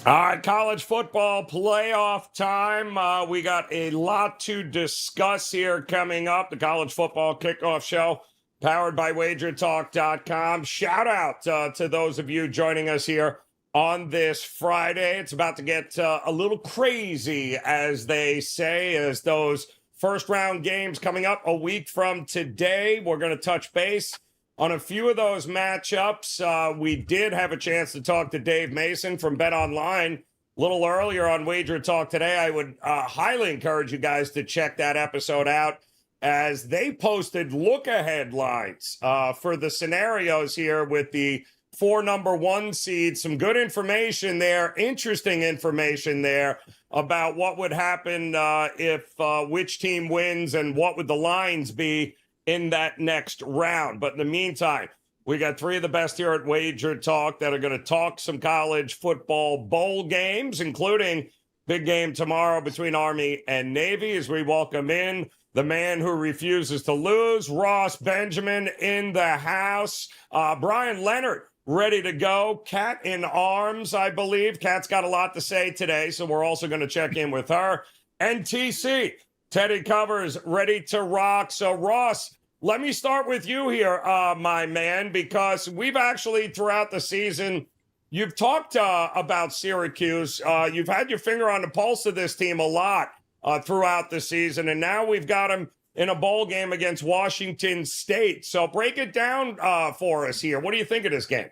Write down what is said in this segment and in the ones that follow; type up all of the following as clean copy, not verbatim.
All right, college football playoff time. We got a lot to discuss here coming up. The college football kickoff show powered by WagerTalk.com. Shout out to those of you joining us here on this Friday. It's about to get a little crazy, as they say, as those first round games coming up a week from today. We're going to touch base on a few of those matchups. We did have a chance to talk to Dave Mason from Bet Online a little earlier on Wager Talk today. I would highly encourage you guys to check that episode out, as they posted look-ahead lines for the scenarios here with the 4 number 1 seeds. Some good information there, interesting information there about what would happen if which team wins and what would the lines be in that next round. But in the meantime, we got 3 of the best here at Wager Talk that are going to talk some college football bowl games, including big game tomorrow between Army and Navy, as we welcome in the man who refuses to lose, Ross Benjamin in the house. Bryan, Leonard, ready to go. Cat in arms, I believe. Cat's got a lot to say today, so we're also going to check in with her. And TC, Teddy Covers, ready to rock. So, Ross, let me start with you here, my man, because we've actually, throughout the season, you've talked about Syracuse. You've had your finger on the pulse of this team a lot throughout the season, and now we've got them in a bowl game against Washington State. So break it down for us here. What do you think of this game?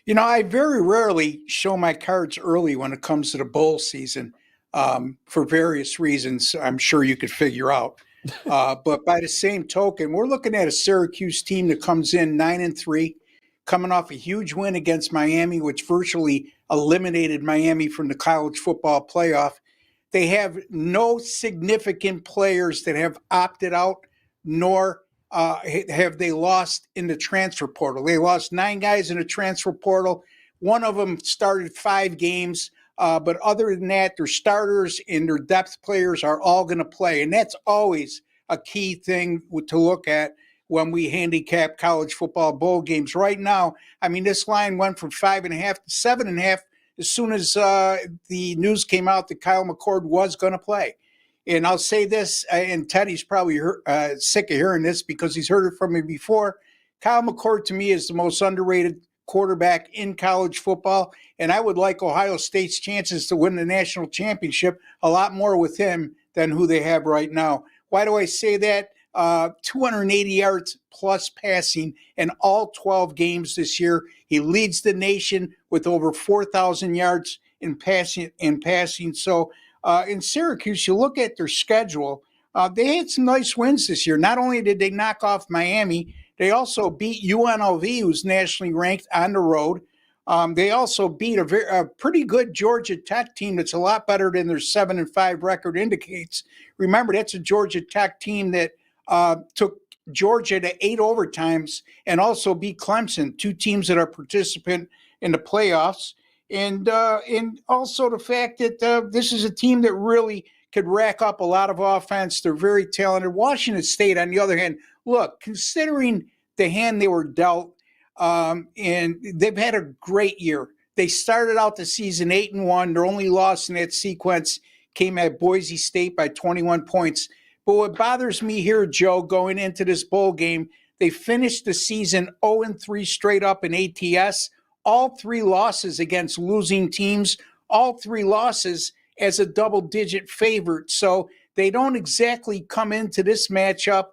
You know, I very rarely show my cards early when it comes to the bowl season. For various reasons, I'm sure you could figure out. But by the same token, we're looking at a Syracuse team that comes in 9-3, coming off a huge win against Miami, which virtually eliminated Miami from the college football playoff. They have no significant players that have opted out, nor have they lost in the transfer portal. They lost 9 guys in the transfer portal. One of them started 5 games. But other than that, their starters and their depth players are all going to play. And that's always a key thing to look at when we handicap college football bowl games. Right now, I mean, this line went from 5.5 to 7.5 as soon as the news came out that Kyle McCord was going to play. And I'll say this, and Teddy's probably sick of hearing this because he's heard it from me before. Kyle McCord, to me, is the most underrated quarterback in college football, and I would like Ohio State's chances to win the national championship a lot more with him than who they have right now. Why do I say that? 280 yards plus passing in all 12 games this year. He leads the nation with over 4,000 yards in passing. So in Syracuse, you look at their schedule, they had some nice wins this year. Not only did they knock off Miami, they also beat UNLV, who's nationally ranked, on the road. They also beat a pretty good Georgia Tech team that's a lot better than their 7-5 record indicates. Remember, that's a Georgia Tech team that took Georgia to 8 overtimes and also beat Clemson, 2 teams that are participant in the playoffs. And also the fact that this is a team that really could rack up a lot of offense. They're very talented. Washington State, on the other hand, look, considering the hand they were dealt, and they've had a great year. They started out the season 8-1. Their only loss in that sequence came at Boise State by 21 points. But what bothers me here, Joe, going into this bowl game, they finished the season 0-3 straight up in ATS. All 3 losses against losing teams, all 3 losses as a double-digit favorite. So they don't exactly come into this matchup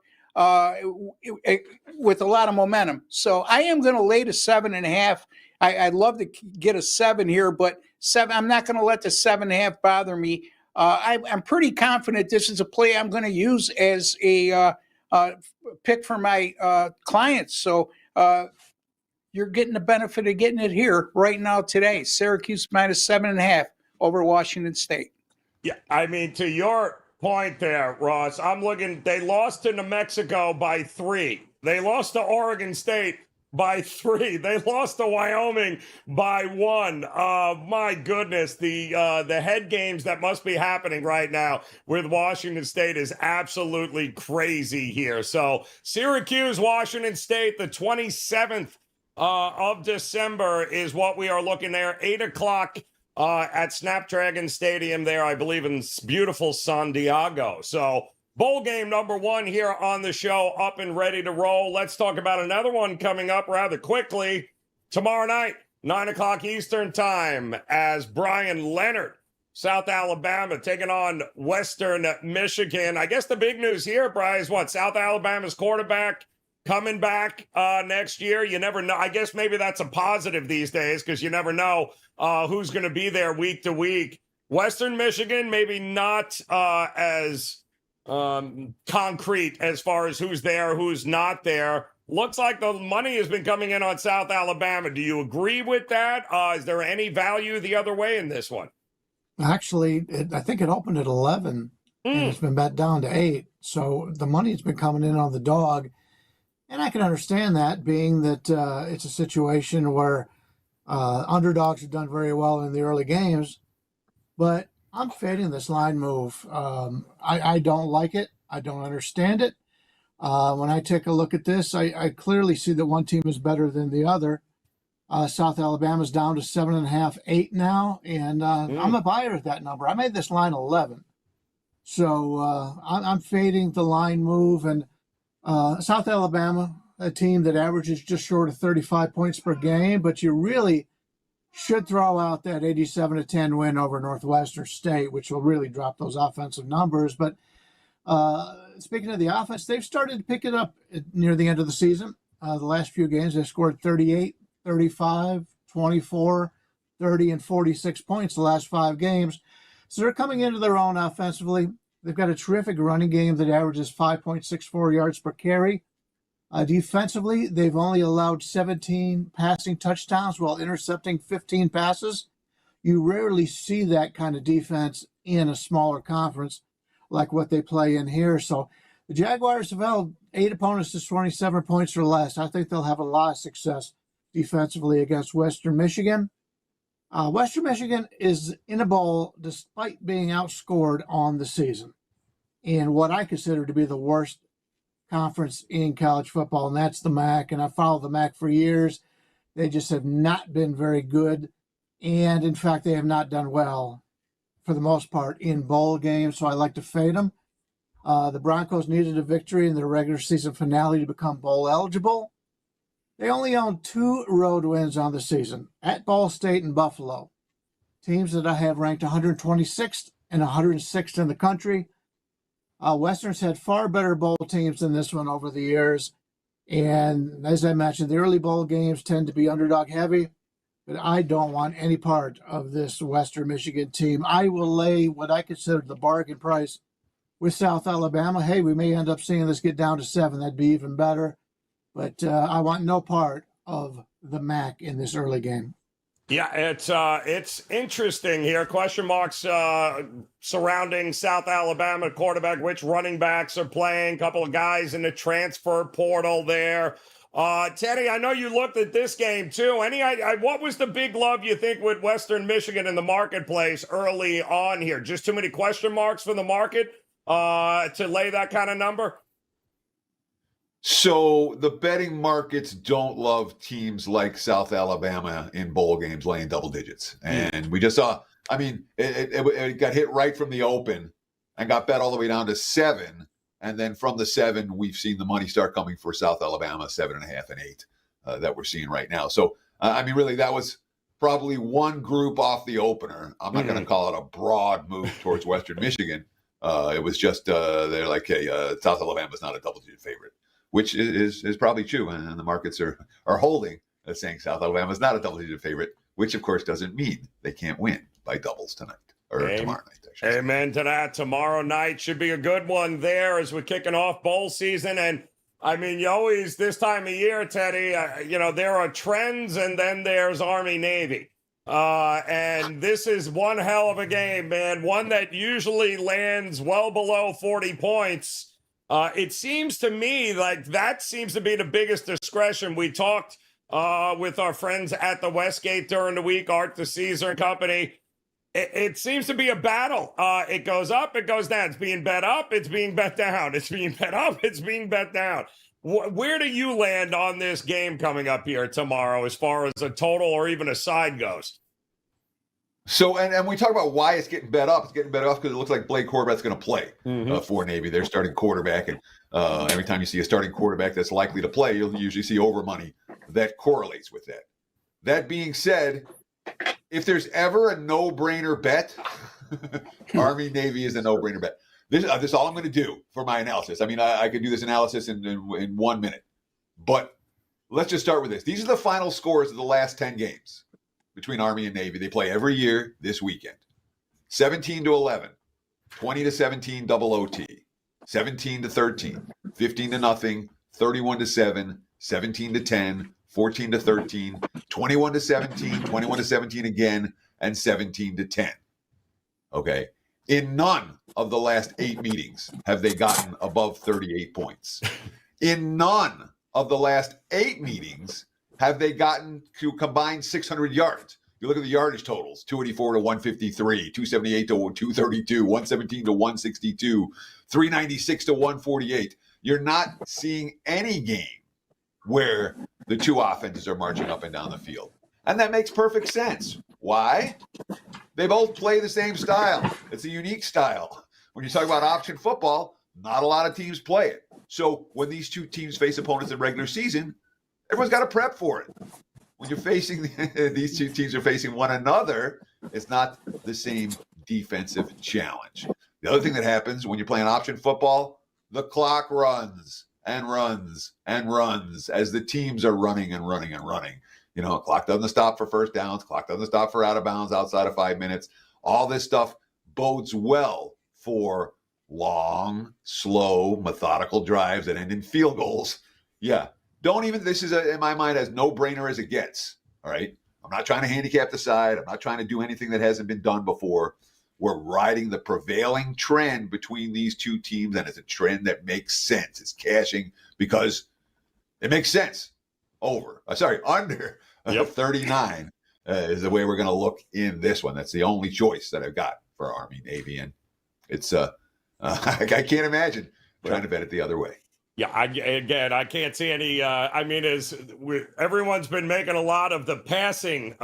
with a lot of momentum. So I am going to lay to 7.5. I'd love to get a 7 here, but 7. I'm not going to let the 7.5 bother me. I'm pretty confident this is a play I'm going to use as a pick for my clients. So you're getting the benefit of getting it here right now today. Syracuse minus 7.5 over Washington State. Yeah, I mean, to your point there, Ross, I'm looking, they lost to New Mexico by 3. They lost to Oregon State by 3. They lost to Wyoming by 1. My goodness, the head games that must be happening right now with Washington State is absolutely crazy here. So Syracuse, Washington State, the 27th of December is what we are looking there. 8 o'clock at Snapdragon Stadium there, I believe, in beautiful San Diego. So bowl game number 1 here on the show, up and ready to roll. Let's talk about another one coming up rather quickly tomorrow night, 9 o'clock Eastern time, as Bryan, Leonard, South Alabama, taking on Western Michigan. I guess the big news here, Bryan, is what? South Alabama's quarterback coming back next year. You never know. I guess maybe that's a positive these days because you never know who's going to be there week to week. Western Michigan, maybe not as concrete as far as who's there, who's not there. Looks like the money has been coming in on South Alabama. Do you agree with that? Is there any value the other way in this one? Actually, I think it opened at 11, and it's been bet down to 8. So the money's been coming in on the dog. And I can understand that, being that it's a situation where underdogs have done very well in the early games. But I'm fading this line move. I don't like it. I don't understand it. When I take a look at this, I clearly see that one team is better than the other. South Alabama's down to 7.5, 8 now, and I'm a buyer at that number. I made this line 11. So I'm fading the line move. And South Alabama, a team that averages just short of 35 points per game, but you really should throw out that 87-10 win over Northwestern State, which will really drop those offensive numbers. But speaking of the offense, they've started to pick it up near the end of the season. The last few games, they scored 38, 35, 24, 30, and 46 points the last 5 games. So they're coming into their own offensively. They've got a terrific running game that averages 5.64 yards per carry. Defensively, they've only allowed 17 passing touchdowns while intercepting 15 passes. You rarely see that kind of defense in a smaller conference like what they play in here. So the Jaguars have held 8 opponents to 27 points or less. I think they'll have a lot of success defensively against Western Michigan. Western Michigan is in a bowl despite being outscored on the season in what I consider to be the worst conference in college football, and that's the MAC. And I've followed the MAC for years. They just have not been very good. And in fact, they have not done well for the most part in bowl games. So I like to fade them. The Broncos needed a victory in their regular season finale to become bowl eligible. They only own 2 road wins on the season, at Ball State and Buffalo, teams that I have ranked 126th and 106th in the country. Western's had far better bowl teams than this one over the years. And as I mentioned, the early bowl games tend to be underdog heavy, but I don't want any part of this Western Michigan team. I will lay what I consider the bargain price with South Alabama. Hey, we may end up seeing this get down to 7. That'd be even better. But I want no part of the MAC in this early game. Yeah, it's interesting here. Question marks surrounding South Alabama quarterback, which running backs are playing, couple of guys in the transfer portal there. Teddy, I know you looked at this game too. What was the big love you think with Western Michigan in the marketplace early on here? Just too many question marks for the market to lay that kind of number? So the betting markets don't love teams like South Alabama in bowl games laying double digits. And we just saw, I mean, it got hit right from the open and got bet all the way down to 7. And then from the 7, we've seen the money start coming for South Alabama, 7.5 and 8 that we're seeing right now. So, I mean, really, that was probably one group off the opener. I'm not going to call it a broad move towards Western Michigan. It was just they're like, hey, South Alabama's not a double-digit favorite, which is probably true. And the markets are holding, saying South Alabama's not a double-digit favorite, which, of course, doesn't mean they can't win by doubles tonight. Or tomorrow night. Amen to that. Tomorrow night should be a good one there as we're kicking off bowl season. And I mean, you always, this time of year, Teddy, there are trends and then there's Army-Navy. And this is one hell of a game, man. One that usually lands well below 40 points. It seems to me like that seems to be the biggest discretion. We talked with our friends at the Westgate during the week, Art the Caesar and company. It seems to be a battle. It goes up, it goes down. It's being bet up, it's being bet down. It's being bet up, it's being bet down. Where do you land on this game coming up here tomorrow as far as a total or even a side goes? So, and we talk about why it's getting bet up. It's getting bet up because it looks like Blake Corbett's going to play for Navy. They're starting quarterback. And every time you see a starting quarterback that's likely to play, you'll usually see over money that correlates with that. That being said, if there's ever a no-brainer bet, Army Navy is a no-brainer bet. This is all I'm going to do for my analysis. I mean, I could do this analysis in 1 minute. But let's just start with this. These are the final scores of the last 10 games between Army and Navy. They play every year this weekend. 17-11, 20-17 double OT, 17-13, 15-0, 31-7, 17-10, 14-13, 21-17, 21-17 again, and 17-10. Okay. In none of the last 8 meetings have they gotten above 38 points. In none of the last 8 meetings have they gotten to combined 600 yards. You look at the yardage totals, 284 to 153, 278 to 232, 117 to 162, 396 to 148. You're not seeing any game where the two offenses are marching up and down the field. And that makes perfect sense. Why? They both play the same style. It's a unique style. When you talk about option football, not a lot of teams play it. So when these two teams face opponents in regular season, everyone's got to prep for it. When you're facing these two teams are facing one another, it's not the same defensive challenge. The other thing that happens when you're playing option football, the clock runs and runs and runs as the teams are running and running and running. You know, clock doesn't stop for first downs. Clock doesn't stop for out of bounds outside of 5 minutes. All this stuff bodes well for long, slow, methodical drives that end in field goals. Yeah. This is, in my mind, as no-brainer as it gets. All right. I'm not trying to handicap the side. I'm not trying to do anything that hasn't been done before. We're riding the prevailing trend between these two teams, and it's a trend that makes sense. It's cashing because it makes sense. Under 39 is the way we're going to look in this one. That's the only choice that I've got for Army Navy, and it's I can't imagine trying to bet it the other way. Yeah, I can't see any. Everyone's been making a lot of the passing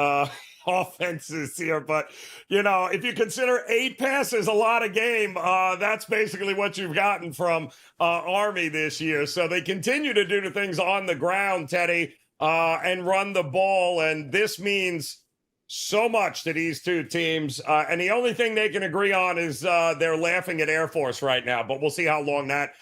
offenses here, but if you consider 8 passes a lot of game, that's basically what you've gotten from Army this year. So they continue to do the things on the ground, Teddy, and run the ball, and this means so much to these two teams. And the only thing they can agree on is they're laughing at Air Force right now, but we'll see how long that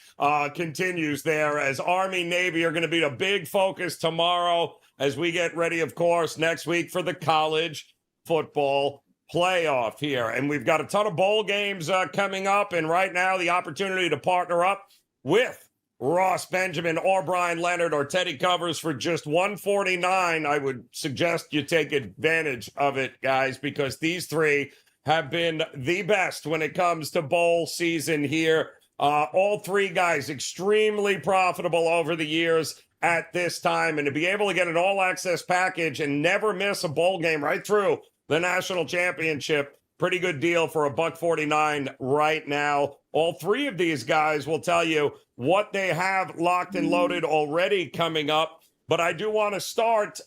continues there, as Army Navy are going to be a big focus tomorrow as we get ready, of course, next week for the college football playoff here. And we've got a ton of bowl games coming up, and right now the opportunity to partner up with Ross Benjamin or Bryan Leonard or Teddy Covers for just $149. I would suggest you take advantage of it, guys, because these three have been the best when it comes to bowl season here. All three guys extremely profitable over the years at this time, and to be able to get an all-access package and never miss a bowl game right through the national championship, pretty good deal for $149 right now. All three of these guys will tell you what they have locked and loaded already coming up, but I do want to start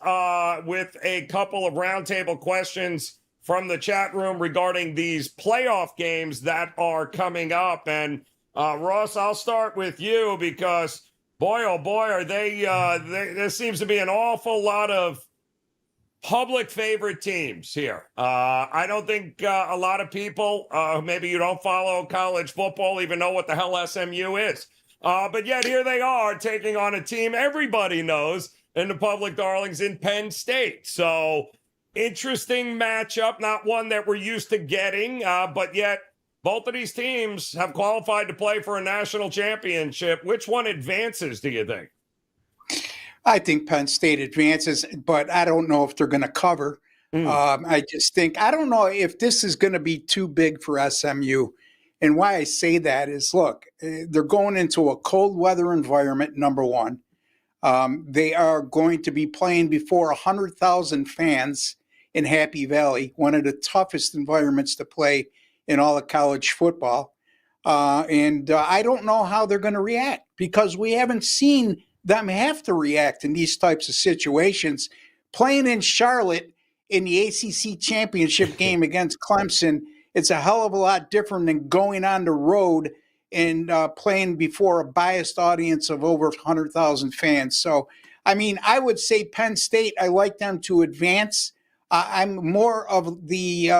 with a couple of roundtable questions from the chat room regarding these playoff games that are coming up. And Ross, I'll start with you because, boy, oh boy, are there seems to be an awful lot of public favorite teams here. I don't think a lot of people, maybe you don't follow college football, even know what the hell SMU is. But yet here they are taking on a team everybody knows in the public darlings in Penn State. So interesting matchup, not one that we're used to getting, but yet both of these teams have qualified to play for a national championship. Which one advances, do you think? I think Penn State advances, but I don't know if they're going to cover. I just think, I don't know if this is going to be too big for SMU. And why I say that is, look, they're going into a cold weather environment, number one. They are going to be playing before 100,000 fans in Happy Valley, one of the toughest environments to play in all of college football. And I don't know how they're going to react because we haven't seen them have to react in these types of situations. Playing in Charlotte in the ACC championship game against Clemson. It's a hell of a lot different than going on the road and playing before a biased audience of over 100,000 fans. So, I mean, I would say Penn State, I like them to advance. I'm more of the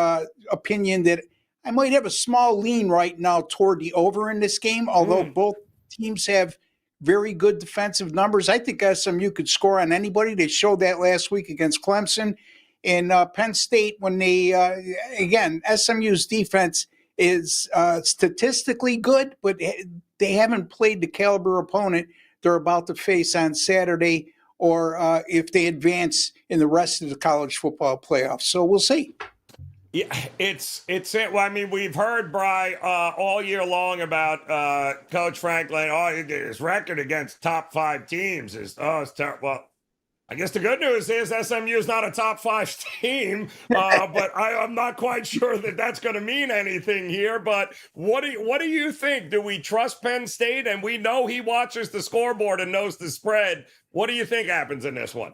opinion that I might have a small lean right now toward the over in this game, although both teams have very good defensive numbers. I think SMU could score on anybody. They showed that last week against Clemson. And Penn State, when they, again, SMU's defense is statistically good, but they haven't played the caliber opponent they're about to face on Saturday, or if they advance in the rest of the college football playoffs. So we'll see. Yeah, it's it. Well, I mean, we've heard Bryan all year long about Coach Franklin. Oh, his record against top 5 teams is it's terrible. Well, I guess the good news is SMU is not a top 5 team, but I'm not quite sure that that's going to mean anything here. But what do you think? Do we trust Penn State? And we know he watches the scoreboard and knows the spread. What do you think happens in this one?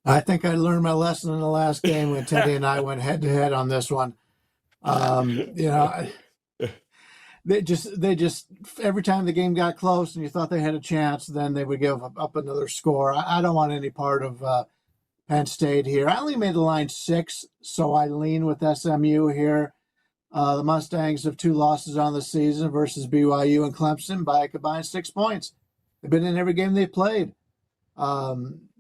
I think I learned my lesson in the last game when Teddy and I went head to head on this one. They just every time the game got close and you thought they had a chance, then they would give up another score. I don't want any part of Penn State here. I only made the line 6, so I lean with SMU here. The Mustangs have 2 losses on the season versus BYU and Clemson by a combined 6 points. They've been in every game they played.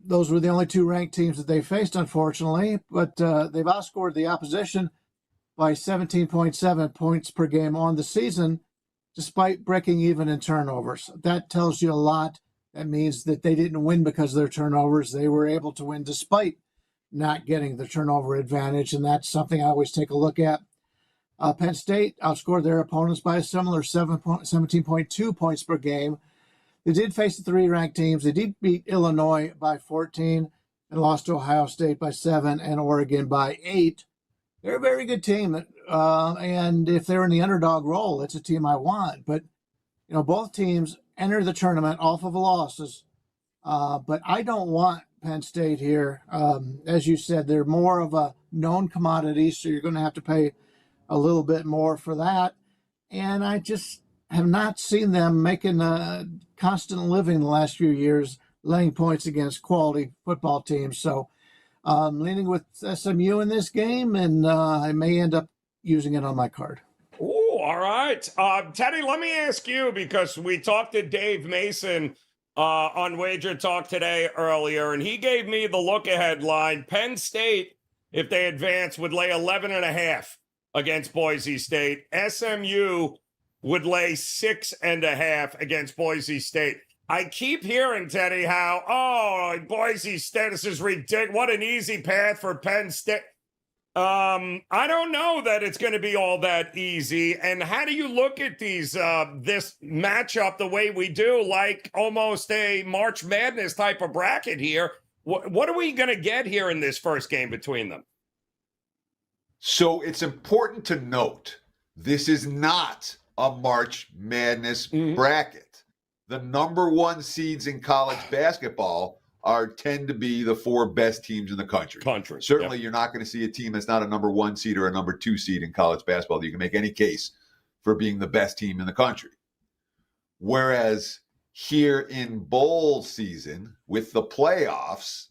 Those were the only 2 ranked teams that they faced, unfortunately, but they've outscored the opposition by 17.7 points per game on the season, despite breaking even in turnovers. That tells you a lot. That means that they didn't win because of their turnovers. They were able to win despite not getting the turnover advantage, and that's something I always take a look at. Penn State outscored their opponents by a similar 17.2 points per game. They did face the 3 ranked teams. They did beat Illinois by 14 and lost to Ohio State by 7 and Oregon by 8. They're a very good team, and if they're in the underdog role, it's a team I want. But, both teams enter the tournament off of losses, but I don't want Penn State here. As you said, they're more of a known commodity, so you're going to have to pay a little bit more for that. And I just have not seen them making a constant living the last few years, laying points against quality football teams. So I'm leaning with SMU in this game, and I may end up using it on my card. Oh, all right. Teddy, let me ask you, because we talked to Dave Mason on Wager Talk today earlier, and he gave me the look-ahead line. Penn State, if they advance, would lay 11.5 against Boise State. SMU would lay 6.5 against Boise State. I keep hearing, Teddy, how, Boise State, this is ridiculous. What an easy path for Penn State. I don't know that it's going to be all that easy. And how do you look at these this matchup the way we do, like almost a March Madness type of bracket here? What are we going to get here in this first game between them? So it's important to note, this is not a March Madness bracket. The number 1 seeds in college basketball tend to be the 4 best teams in the country. Certainly, You're not going to see a team that's not a number 1 seed or a number 2 seed in college basketball. You can make any case for being the best team in the country. Whereas here in bowl season, with the playoffs,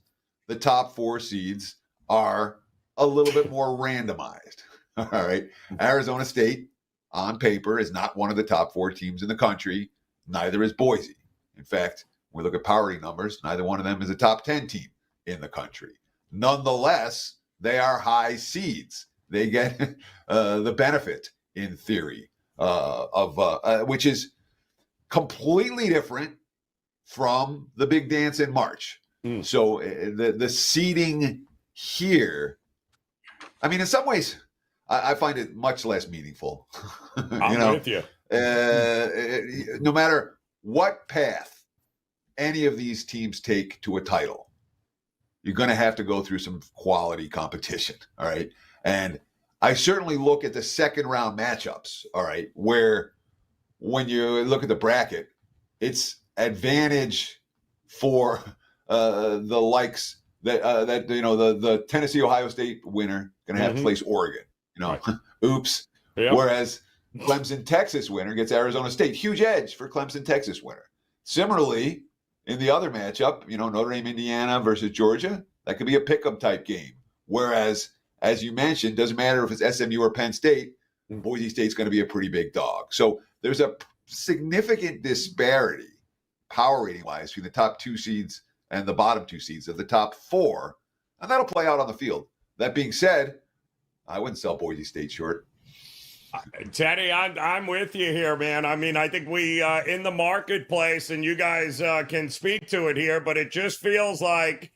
the top 4 seeds are a little bit more randomized. All right. Arizona State, on paper, is not one of the top 4 teams in the country. Neither is Boise. In fact, when we look at power numbers, neither one of them is a top 10 team in the country. Nonetheless, they are high seeds. They get the benefit, in theory, of which is completely different from the big dance in March. So the seeding here, I mean, in some ways, I find it much less meaningful. I'm with you. No matter what path any of these teams take to a title, you're going to have to go through some quality competition. All right. And I certainly look at the second round matchups. All right. Where when you look at the bracket, it's advantage for the likes that the Tennessee Ohio State winner going to have to face Oregon. Right. Oops. Yep. Whereas Clemson Texas winner gets Arizona State. Huge edge for Clemson Texas winner. Similarly, in the other matchup, Notre Dame Indiana versus Georgia, that could be a pick'em type game. Whereas, as you mentioned, doesn't matter if it's SMU or Penn State, Boise State's going to be a pretty big dog. So there's a significant disparity, power rating wise, between the top 2 seeds and the bottom 2 seeds of the top 4, and that'll play out on the field. That being said, I wouldn't sell Boise State short. Teddy, I'm with you here, man. I mean, I think we in the marketplace, and you guys can speak to it here, but it just feels like,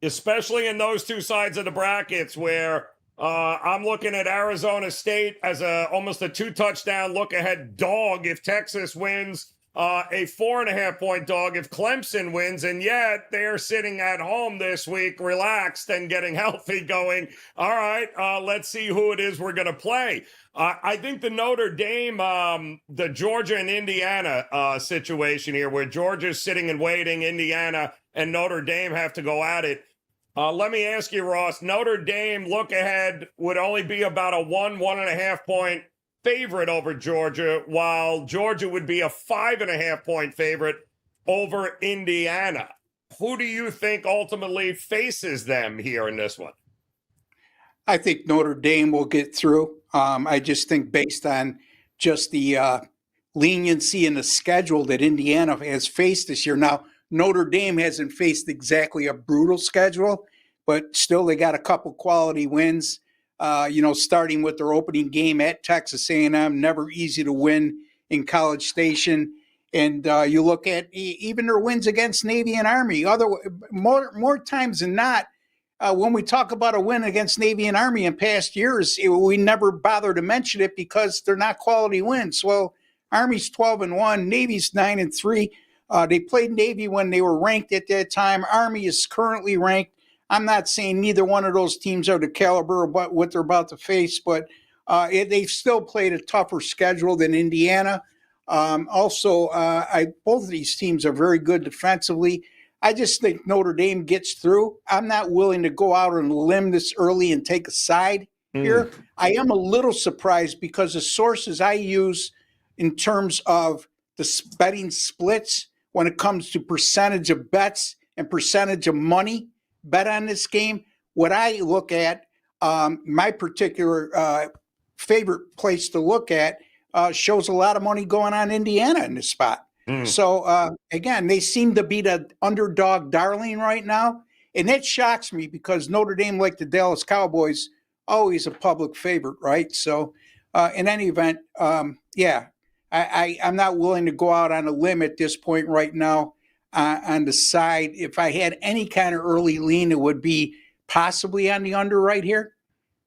especially in those 2 sides of the brackets, where I'm looking at Arizona State as almost a 2-touchdown look-ahead dog if Texas wins, a 4.5-point dog if Clemson wins, and yet they're sitting at home this week, relaxed and getting healthy, going, all right, let's see who it is we're going to play. I think the Notre Dame, the Georgia and Indiana situation here, where Georgia's sitting and waiting, Indiana and Notre Dame have to go at it. Let me ask you, Ross, Notre Dame look ahead would only be about a 1.5 point favorite over Georgia, while Georgia would be a 5.5 point favorite over Indiana. Who do you think ultimately faces them here in this one? I think Notre Dame will get through. I just think based on just the leniency in the schedule that Indiana has faced this year. Now, Notre Dame hasn't faced exactly a brutal schedule, but still they got a couple quality wins, starting with their opening game at Texas A&M, never easy to win in College Station. And you look at even their wins against Navy and Army. More times than not, when we talk about a win against Navy and Army in past years, we never bother to mention it because they're not quality wins. Well, Army's 12-1, Navy's 9-3. They played Navy when they were ranked at that time. Army is currently ranked. I'm not saying neither one of those teams are the caliber of what they're about to face, but they've still played a tougher schedule than Indiana. Both of these teams are very good defensively. I just think Notre Dame gets through. I'm not willing to go out on a limb this early and take a side here. I am a little surprised because the sources I use in terms of the betting splits when it comes to percentage of bets and percentage of money bet on this game, what I look at, my particular favorite place to look at shows a lot of money going on Indiana in this spot. So, again, they seem to be the underdog darling right now. And that shocks me because Notre Dame, like the Dallas Cowboys, always a public favorite, right? So, in any event, I'm not willing to go out on a limb at this point right now on the side. If I had any kind of early lean, it would be possibly on the under right here.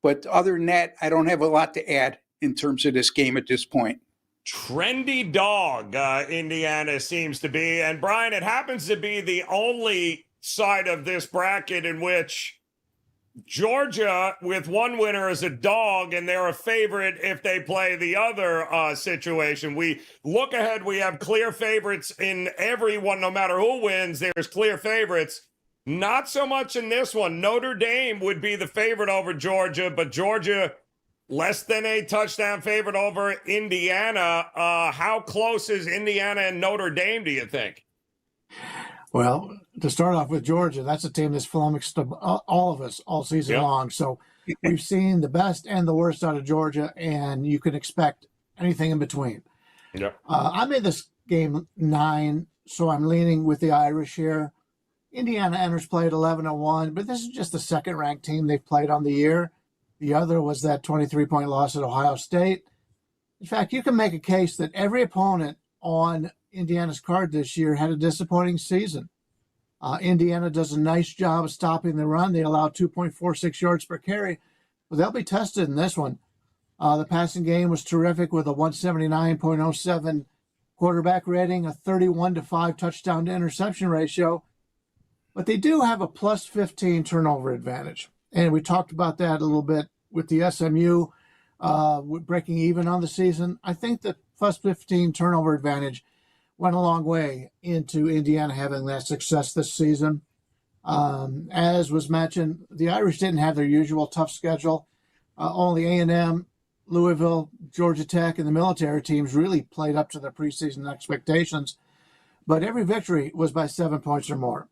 But other than that, I don't have a lot to add in terms of this game at this point. Trendy dog, Indiana seems to be. And, Bryan, it happens to be the only side of this bracket in which Georgia, with one winner, is a dog, and they're a favorite if they play the other situation. We look ahead, we have clear favorites in everyone, no matter who wins, there's clear favorites. Not so much in this one. Notre Dame would be the favorite over Georgia, but Georgia less than a touchdown favorite over Indiana. How close is Indiana and Notre Dame, do you think? Well, to start off with Georgia, that's a team that's flummoxed all of us all season long. So we've seen the best and the worst out of Georgia, and you can expect anything in between. I made this game 9, so I'm leaning with the Irish here. Indiana enters played 11-1, but this is just the second-ranked team they've played on the year. The other was that 23-point loss at Ohio State. In fact, you can make a case that every opponent on Indiana's card this year had a disappointing season. Indiana does a nice job of stopping the run. They allow 2.46 yards per carry, but they'll be tested in this one. The passing game was terrific with a 179.07 quarterback rating, a 31-5 touchdown to interception ratio, but they do have a plus 15 turnover advantage. And we talked about that a little bit with the SMU breaking even on the season. I think the plus 15 turnover advantage went a long way into Indiana having that success this season. As was mentioned, the Irish didn't have their usual tough schedule. Only A&M, Louisville, Georgia Tech, and the military teams really played up to their preseason expectations. But every victory was by 7 points or more.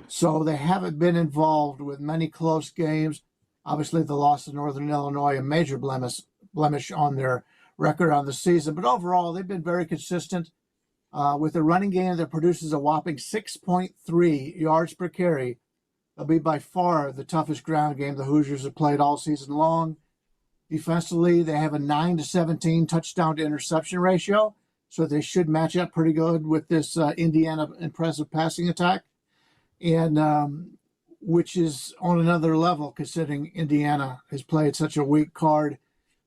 So they haven't been involved with many close games. Obviously, the loss to Northern Illinois, a major blemish on their record on the season. But overall, they've been very consistent with a running game that produces a whopping 6.3 yards per carry. They'll be by far the toughest ground game the Hoosiers have played all season long. Defensively, they have a 9-17 touchdown to interception ratio, so they should match up pretty good with this Indiana impressive passing attack, and which is on another level considering Indiana has played such a weak card.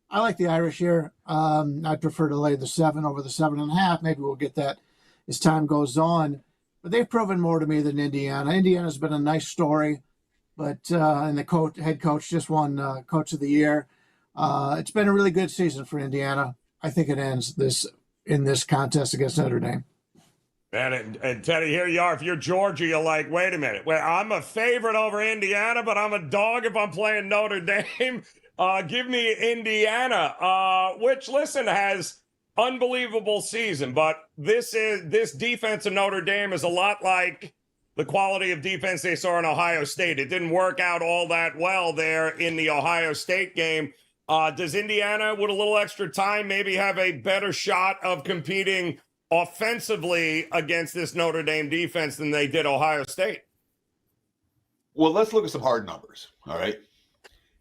I like the Irish here. I'd prefer to lay the 7 over the 7.5. Maybe we'll get that as time goes on. But they've proven more to me than Indiana. Indiana's been a nice story, but and the head coach just won Coach of the Year. It's been a really good season for Indiana. I think it ends in this contest against Notre Dame. And Teddy, here you are. If you're Georgia, you're like, wait a minute. Well, I'm a favorite over Indiana, but I'm a dog if I'm playing Notre Dame. Give me Indiana, which, listen, has unbelievable season. But this defense of Notre Dame is a lot like the quality of defense they saw in Ohio State. It didn't work out all that well there in the Ohio State game. Does Indiana, with a little extra time, maybe have a better shot of competing offensively against this Notre Dame defense than they did Ohio State? Well, let's look at some hard numbers. All right.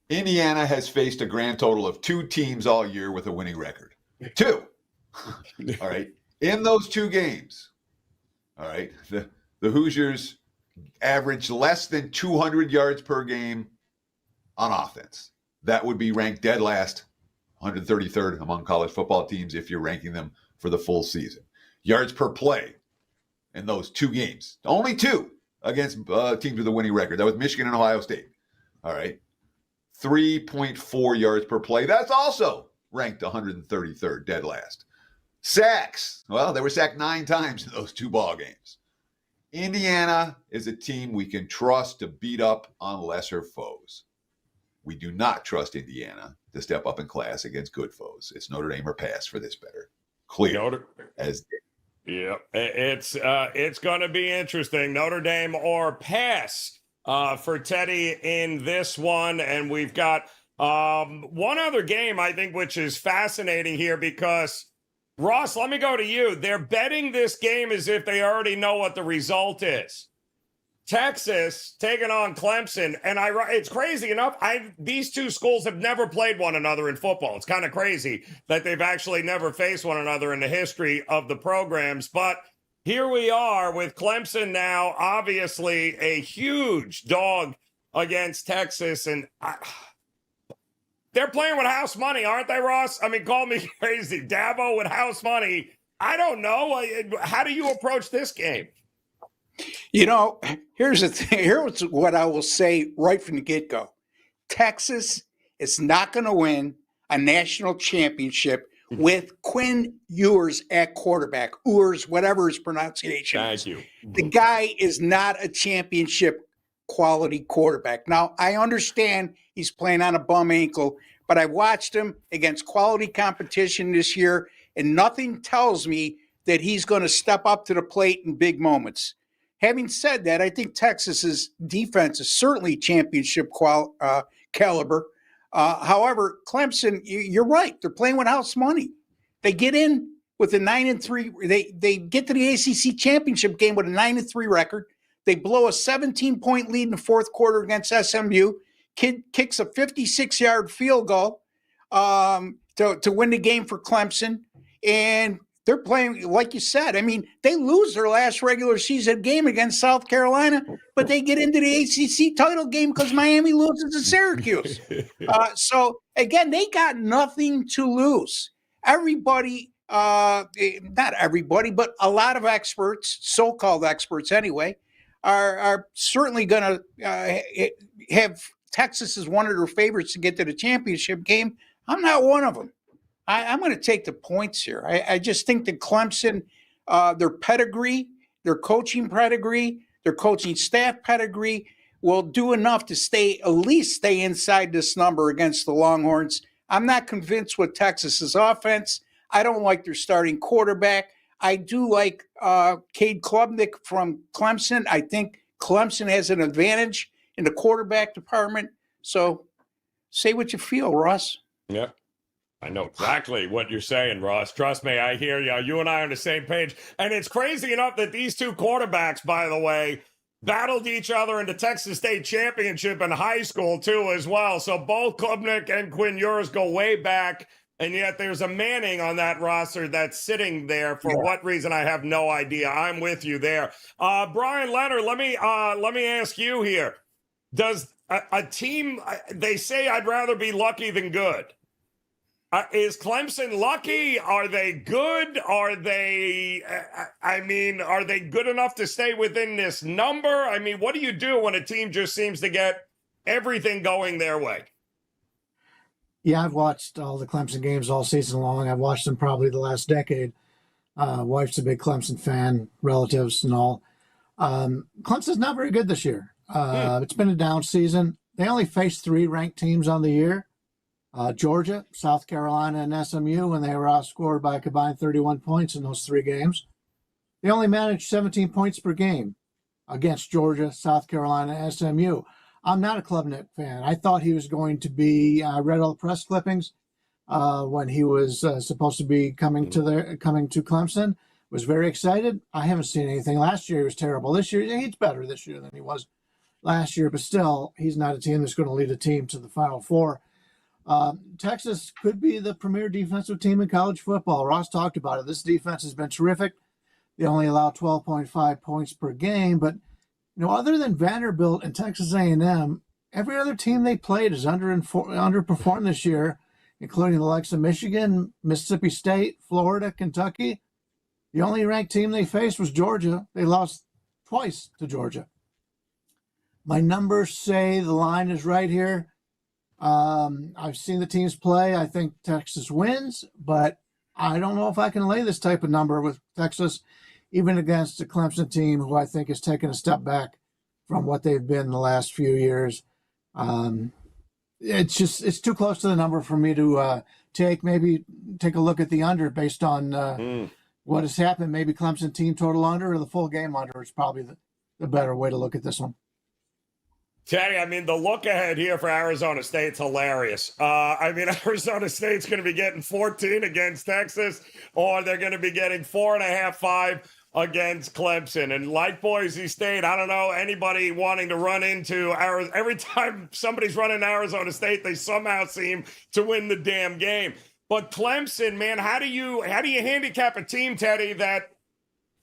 Indiana has faced a grand total of 2 teams all year with a winning record. 2. All right. In those 2 games, all right, the Hoosiers averaged less than 200 yards per game on offense. That would be ranked dead last, 133rd among college football teams if you're ranking them for the full season. Yards per play in those 2 games, only 2 against teams with a winning record. That was Michigan and Ohio State. All right. 3.4 yards per play. That's also ranked 133rd, dead last. Sacks. Well, they were sacked 9 times in those 2 ball games. Indiana is a team we can trust to beat up on lesser foes. We do not trust Indiana to step up in class against good foes. It's Notre Dame or pass for this better. Clear as day. Yeah, it's going to be interesting. Notre Dame or pass for Teddy in this one. And we've got one other game, I think, which is fascinating here because, Ross, let me go to you. They're betting this game as if they already know what the result is. Texas taking on Clemson, and it's crazy enough. These 2 schools have never played one another in football. It's kind of crazy that they've actually never faced one another in the history of the programs. But here we are with Clemson now, obviously a huge dog against Texas, and they're playing with house money, aren't they, Ross? I mean, call me crazy. Dabo with house money. I don't know. How do you approach this game? You know, here's the thing. Here's what I will say right from the get-go. Texas is not going to win a national championship with Quinn Ewers at quarterback. Ewers, whatever his pronunciation is. Thank you. The guy is not a championship quality quarterback. Now, I understand he's playing on a bum ankle, but I watched him against quality competition this year, and nothing tells me that he's going to step up to the plate in big moments. Having said that, I think Texas's defense is certainly championship caliber. However, Clemson, you're right. They're playing with house money. They get in with a 9-3. They get to the ACC championship game with a 9-3 record. They blow a 17-point lead in the 4th quarter against SMU. Kid kicks a 56-yard field goal to win the game for Clemson, and they're playing, like you said, I mean, they lose their last regular season game against South Carolina, but they get into the ACC title game because Miami loses to Syracuse. So, again, they got nothing to lose. Everybody, not everybody, but a lot of experts, so-called experts anyway, are certainly going to have Texas as one of their favorites to get to the championship game. I'm not one of them. I'm going to take the points here. I just think that Clemson, their pedigree, their coaching pedigree, their coaching staff pedigree will do enough to at least stay inside this number against the Longhorns. I'm not convinced with Texas's offense. I don't like their starting quarterback. I do like Cade Klubnik from Clemson. I think Clemson has an advantage in the quarterback department. So say what you feel, Ross. Yep. I know exactly what you're saying, Ross. Trust me, I hear you. You and I are on the same page. And it's crazy enough that these two quarterbacks, by the way, battled each other in the Texas State Championship in high school, too, as well. So both Klubnik and Quinn Ewers go way back. And yet there's a Manning on that roster that's sitting there. For what reason, I have no idea. I'm with you there. Bryan, Leonard, let me ask you here. Does a team, they say I'd rather be lucky than good. Is Clemson lucky? Are they good? Are they, are they good enough to stay within this number? I mean, what do you do when a team just seems to get everything going their way? Yeah, I've watched all the Clemson games all season long. I've watched them probably the last decade. Wife's a big Clemson fan, relatives and all. Clemson's not very good this year. It's been a down season. They only faced 3 ranked teams on the year. Georgia, South Carolina, and SMU, and they were outscored by a combined 31 points in those 3 games. They only managed 17 points per game against Georgia, South Carolina, and SMU. I'm not a Klubnik fan. I thought he was going to be. I read all the press clippings when he was supposed to be coming to Clemson. Was very excited. I haven't seen anything. Last year he was terrible. This year he's better this year than he was last year, but still he's not a team that's going to lead a team to the Final Four. Texas could be the premier defensive team in college football. Ross talked about it. This defense has been terrific. They only allow 12.5 points per game, but other than Vanderbilt and Texas A&M, every other team they played is underperformed this year, including the likes of Michigan, Mississippi State, Florida, Kentucky. The only ranked team they faced was Georgia. They lost twice to Georgia. My numbers say the line is right here. I've seen the teams play. I think Texas wins, but I don't know if I can lay this type of number with Texas, even against a Clemson team who I think has taken a step back from what they've been the last few years. It's too close to the number for me to take a look at the under based on what has happened. Maybe Clemson team total under or the full game under is probably the better way to look at this one. Teddy, the look ahead here for Arizona State's hilarious. Arizona State's going to be getting 14 against Texas, or they're going to be getting 4.5, 5 against Clemson. And like Boise State, I don't know anybody wanting to run into Arizona. Every time somebody's running Arizona State, they somehow seem to win the damn game. But Clemson, man, how do you handicap a team, Teddy, that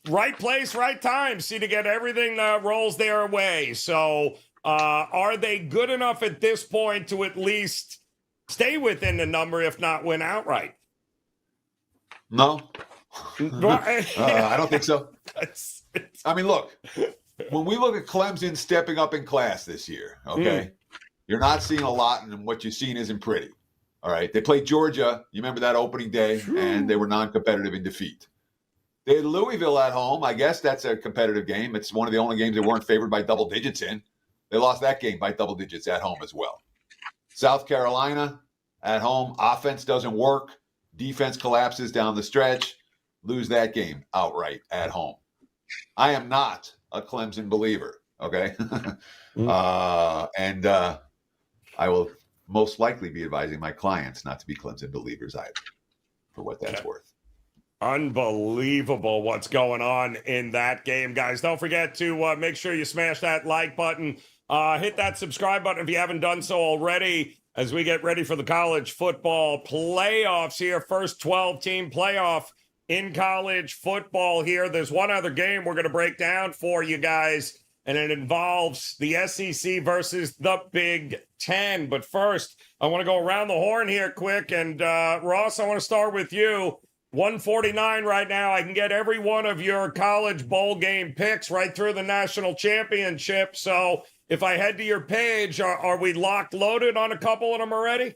right place, right time, see to get everything rolls their way? So are they good enough at this point to at least stay within the number, if not win outright? No. I don't think so. Look, when we look at Clemson stepping up in class this year, okay, you're not seeing a lot, and what you've seen isn't pretty. All right. They played Georgia. You remember that opening day, and they were non-competitive in defeat. They had Louisville at home. I guess that's a competitive game. It's one of the only games they weren't favored by double digits in. They lost that game by double digits at home as well. South Carolina at home. Offense doesn't work. Defense collapses down the stretch. Lose that game outright at home. I am not a Clemson believer, okay? And I will most likely be advising my clients not to be Clemson believers either, for what that's worth. Unbelievable what's going on in that game, guys. Don't forget to make sure you smash that like button. Hit that subscribe button if you haven't done so already as we get ready for the college football playoffs here. First 12-team playoff in college football here. There's one other game we're going to break down for you guys, and it involves the SEC versus the Big Ten. But first, I want to go around the horn here quick. And Ross, I want to start with you. 149 right now. I can get every one of your college bowl game picks right through the national championship. So if I head to your page, are we locked, loaded on a couple of them already?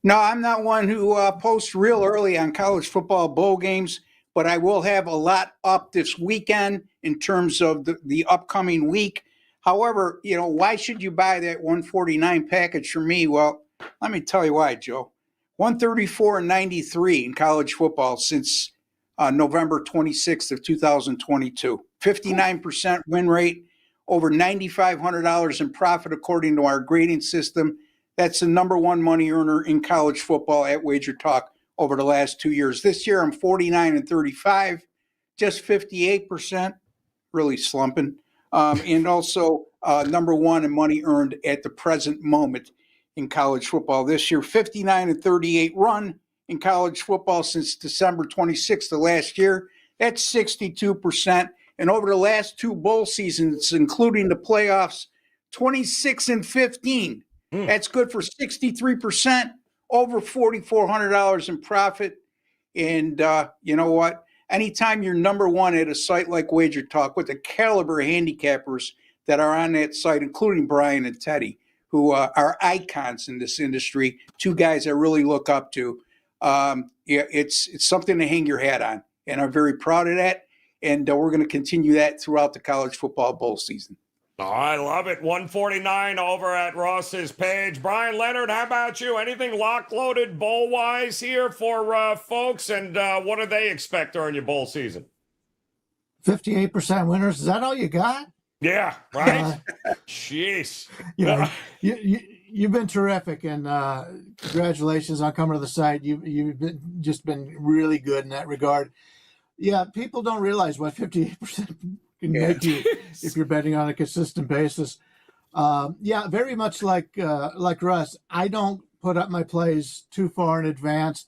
No, I'm not one who posts real early on college football bowl games. but I will have a lot up this weekend in terms of the upcoming week. However, why should you buy that 149 package from me? Well, let me tell you why, Joe. 134.93 in college football since November 26th of 2022. 59% win rate, over $9,500 in profit according to our grading system. That's the number one money earner in college football at WagerTalk over the last 2 years. This year I'm 49-35, just 58%, really slumping. And also number one in money earned at the present moment in college football. This year, 59-38 run in college football since December 26th of last year. That's 62%. And over the last two bowl seasons, including the playoffs, 26-15. That's good for 63%, over $4,400 in profit. And you know what? Anytime you're number one at a site like WagerTalk with the caliber of handicappers that are on that site, including Bryan and Teddy, who are icons in this industry, two guys I really look up to, it's something to hang your hat on. And I'm very proud of that. And we're going to continue that throughout the college football bowl season. Oh, I love it. 149 over at Ross's page. Bryan, Leonard, how about you? Anything lock-loaded bowl-wise here for folks? And what do they expect during your bowl season? 58% winners. Is that all you got? Yeah, right? Jeez. You've been terrific, and congratulations on coming to the site. You've been really good in that regard. Yeah, people don't realize what 58% can make you if you're betting on a consistent basis. Very much like Russ, I don't put up my plays too far in advance.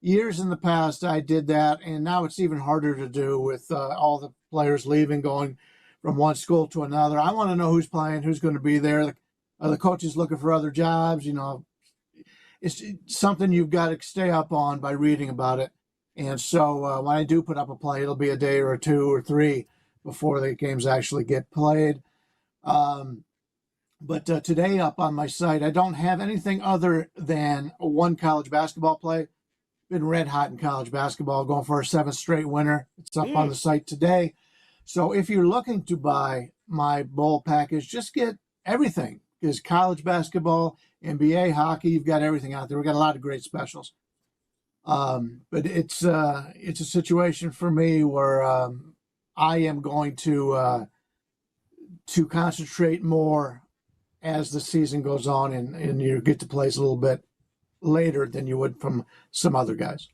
Years in the past, I did that, and now it's even harder to do with all the players leaving, going from one school to another. I want to know who's playing, who's going to be there. Are the coaches looking for other jobs? It's something you've got to stay up on by reading about it. And so when I do put up a play, it'll be a day or two or three before the games actually get played. But today up on my site, I don't have anything other than one college basketball play. Been red hot in college basketball, going for a 7th straight winner. It's up on the site today. So if you're looking to buy my bowl package, just get everything. Because college basketball, NBA, hockey, you've got everything out there. We've got a lot of great specials. But it's a situation for me where I am going to concentrate more as the season goes on, and you get to plays a little bit later than you would from some other guys.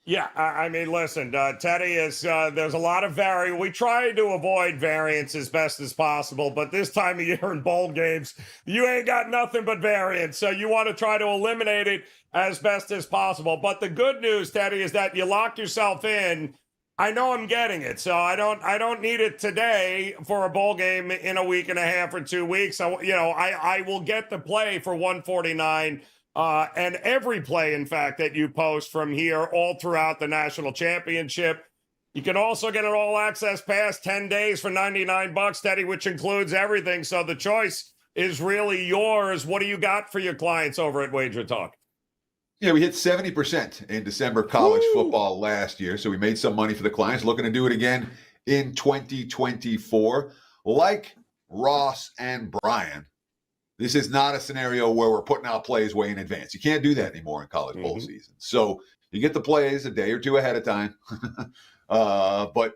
Yeah, I mean, listen, Teddy, there's a lot of we try to avoid variance as best as possible, but this time of year in bowl games, you ain't got nothing but variance, so you want to try to eliminate it as best as possible. But the good news, Teddy, is that you lock yourself in. I know I'm getting it, so I don't need it today for a bowl game in a week and a half or 2 weeks. So, I will get the play for 149. And every play, in fact, that you post from here all throughout the national championship. You can also get an all-access pass 10 days for $99, Teddy, which includes everything. So the choice is really yours. What do you got for your clients over at WagerTalk? Yeah, we hit 70% in December college football last year. So we made some money for the clients, looking to do it again in 2024. Like Ross and Bryan, this is not a scenario where we're putting out plays way in advance. You can't do that anymore in college bowl season. So you get the plays a day or two ahead of time. But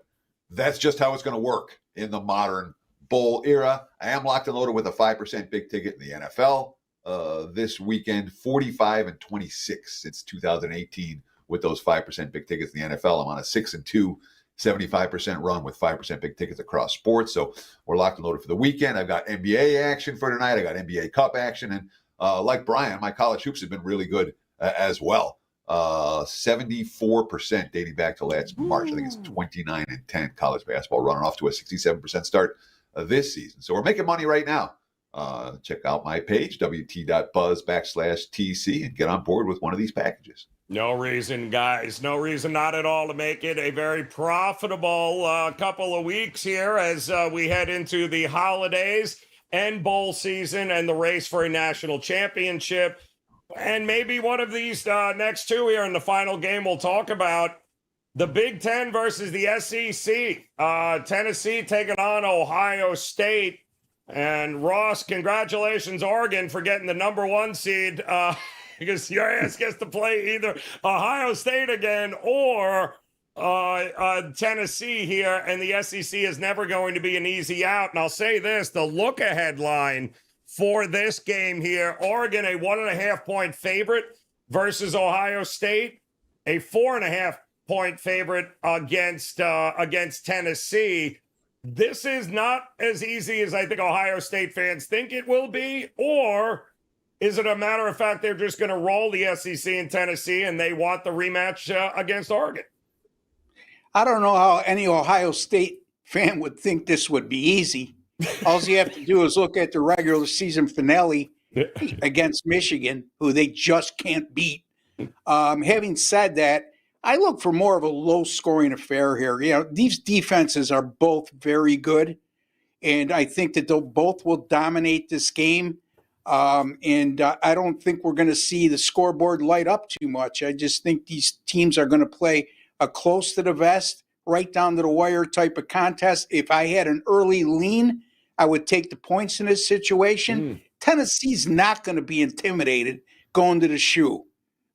that's just how it's going to work in the modern bowl era. I am locked and loaded with a 5% big ticket in the NFL this weekend, 45-26 since 2018 with those 5% big tickets in the NFL. I'm on a 6-2 75% run with 5% big tickets across sports. So we're locked and loaded for the weekend. I've got NBA action for tonight. I got NBA Cup action. And like Bryan, my college hoops have been really good as well. 74% dating back to last March. I think it's 29-10 college basketball, running off to a 67% start this season. So we're making money right now. Check out my page, wt.buzz/TC, and get on board with one of these packages. No reason, guys. No reason not at all to make it a very profitable couple of weeks here as we head into the holidays and bowl season and the race for a national championship. And maybe one of these next two here in the final game we'll talk about. The Big Ten versus the SEC. Tennessee taking on Ohio State. And Ross, congratulations, Oregon, for getting the number 1 seed. Because your ass gets to play either Ohio State again or Tennessee here. And the SEC is never going to be an easy out. And I'll say this, the look-ahead line for this game here, Oregon, a 1.5-point favorite versus Ohio State, a 4.5-point favorite against Tennessee. This is not as easy as I think Ohio State fans think it will be, or is it a matter of fact they're just going to roll the SEC in Tennessee and they want the rematch against Oregon? I don't know how any Ohio State fan would think this would be easy. All you have to do is look at the regular season finale against Michigan, who they just can't beat. Having said that, I look for more of a low-scoring affair here. You know, these defenses are both very good, and I think that they'll both will dominate this game. I don't think we're going to see the scoreboard light up too much. I just think these teams are going to play a close to the vest, right down to the wire type of contest. If I had an early lean, I would take the points in this situation. Tennessee's not going to be intimidated going to the shoe.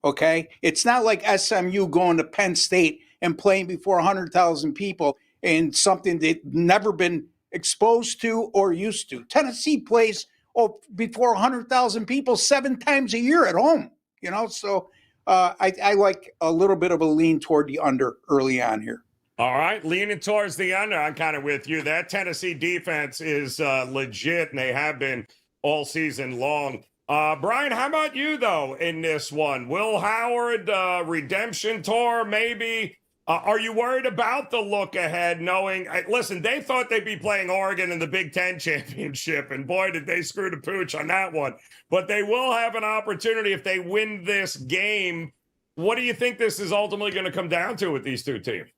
Okay? It's not like SMU going to Penn State and playing before 100,000 people and something they've never been exposed to or used to. Tennessee plays before 100,000 people 7 times a year at home, you know? So I like a little bit of a lean toward the under early on here. All right, leaning towards the under. I'm kind of with you. That Tennessee defense is legit, and they have been all season long. Bryan, how about you, though, in this one? Will Howard, redemption tour, maybe? Are you worried about the look ahead, knowing, listen, they thought they'd be playing Oregon in the Big Ten championship, and boy, did they screw the pooch on that one. But they will have an opportunity if they win this game. What do you think this is ultimately going to come down to with these two teams?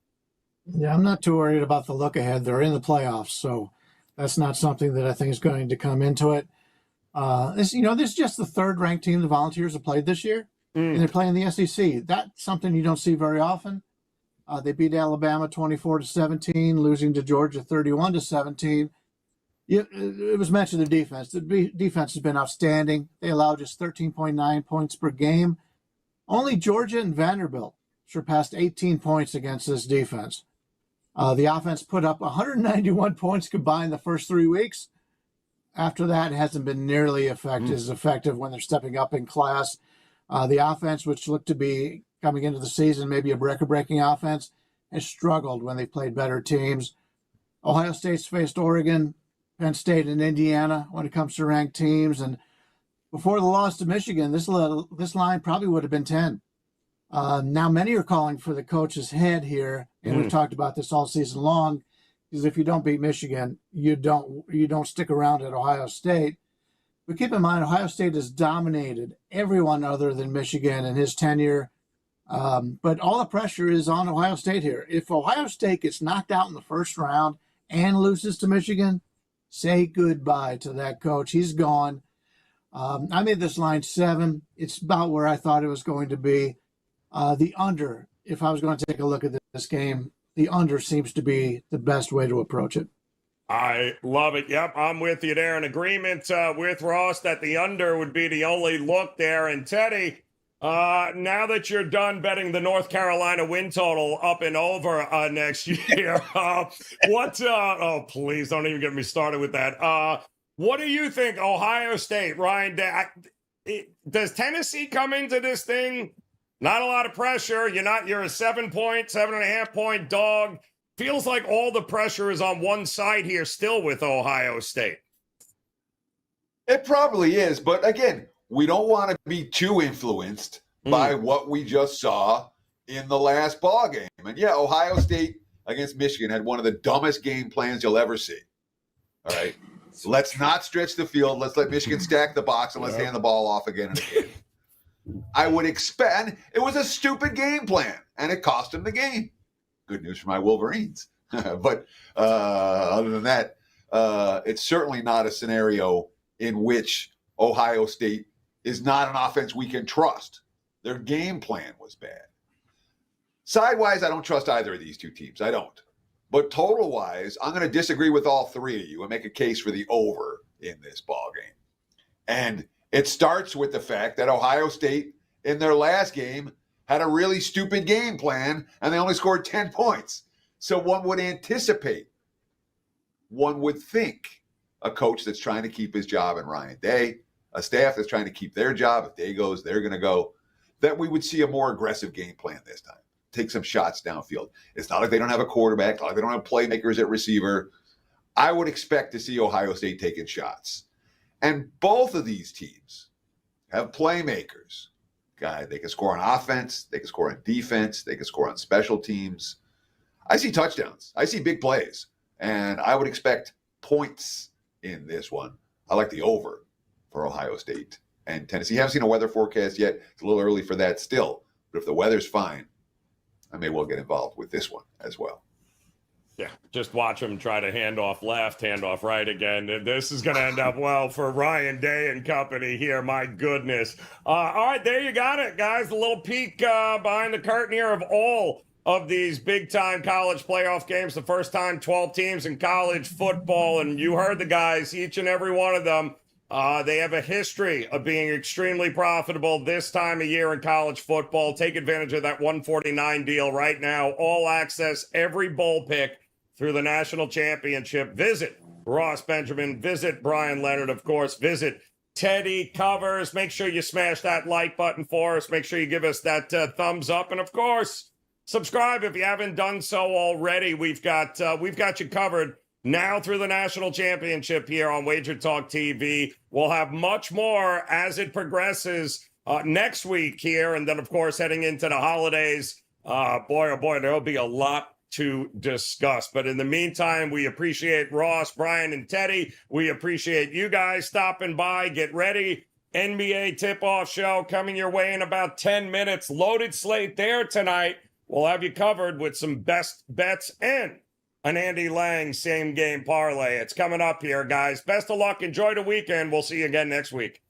Yeah, I'm not too worried about the look ahead. They're in the playoffs, so that's not something that I think is going to come into it. This is just the 3rd ranked team the Volunteers have played this year, and they're playing the SEC. That's something you don't see very often. They beat Alabama 24-17, losing to Georgia 31-17. It was mentioned the defense. The defense has been outstanding. They allow just 13.9 points per game. Only Georgia and Vanderbilt surpassed 18 points against this defense. The offense put up 191 points combined the first 3 weeks. After that, it hasn't been nearly as effective when they're stepping up in class. The offense, which looked to be coming into the season, maybe a record-breaking offense, has struggled when they've played better teams. Ohio State's faced Oregon, Penn State, and Indiana when it comes to ranked teams. And before the loss to Michigan, this line probably would have been 10. Now, many are calling for the coach's head here, and we've talked about this all season long, because if you don't beat Michigan, you don't stick around at Ohio State. But keep in mind, Ohio State has dominated everyone other than Michigan in his tenure. But all the pressure is on Ohio State here. If Ohio State gets knocked out in the first round and loses to Michigan, say goodbye to that coach. He's gone. I made this line 7. It's about where I thought it was going to be. The under, if I was going to take a look at this game, the under seems to be the best way to approach it. I love it. Yep, I'm with you there. In agreement with Ross that the under would be the only look there. And Teddy, now that you're done betting the North Carolina win total up and over next year, oh, please don't even get me started with that. What do you think, Ohio State, Ryan? Does Tennessee come into this thing? Not a lot of pressure. You're a 7.5 point dog. Feels like all the pressure is on one side here still with Ohio State. It probably is. But again, we don't want to be too influenced by what we just saw in the last ball game. And yeah, Ohio State against Michigan had one of the dumbest game plans you'll ever see. All right. So let's not stretch the field. Let's let Michigan stack the box and let's hand the ball off again and again. I would expect it was a stupid game plan, and it cost them the game. Good news for my Wolverines. But other than that, it's certainly not a scenario in which Ohio State is not an offense we can trust. Their game plan was bad. Side-wise, I don't trust either of these two teams. I don't. But total-wise, I'm going to disagree with all three of you and make a case for the over in this ball game. And it starts with the fact that Ohio State, in their last game, had a really stupid game plan, and they only scored 10 points. So one would anticipate, one would think, a coach that's trying to keep his job in Ryan Day, a staff that's trying to keep their job. If Day goes, they're going to go. That we would see a more aggressive game plan this time. Take some shots downfield. It's not like they don't have a quarterback. It's not like they don't have playmakers at receiver. I would expect to see Ohio State taking shots. And both of these teams have playmakers. God, they can score on offense. They can score on defense. They can score on special teams. I see touchdowns. I see big plays. And I would expect points in this one. I like the over for Ohio State and Tennessee. I haven't seen a weather forecast yet. It's a little early for that still. But if the weather's fine, I may well get involved with this one as well. Yeah, just watch them try to hand off left, hand off right again. This is going to end up well for Ryan Day and company here. My goodness. All right, there you got it, guys. A little peek behind the curtain here of all of these big-time college playoff games. The first time 12 teams in college football, and you heard the guys, each and every one of them. They have a history of being extremely profitable this time of year in college football. Take advantage of that 149 deal right now. All access, every bowl pick through the national championship. Visit Ross Benjamin. Visit Bryan Leonard, of course. Visit Teddy Covers. Make sure you smash that like button for us. Make sure you give us that thumbs up. And, of course, subscribe if you haven't done so already. We've got you covered now through the national championship here on WagerTalk TV. We'll have much more as it progresses next week here. And then, of course, heading into the holidays, boy, oh boy, there'll be a lot to discuss. But in the meantime, we appreciate Ross, Bryan, and Teddy. We appreciate you guys stopping by. Get ready. NBA tip-off show coming your way in about 10 minutes. Loaded slate there tonight. We'll have you covered with some best bets and an Andy Lang same game parlay. It's coming up here, guys. Best of luck. Enjoy the weekend. We'll see you again next week.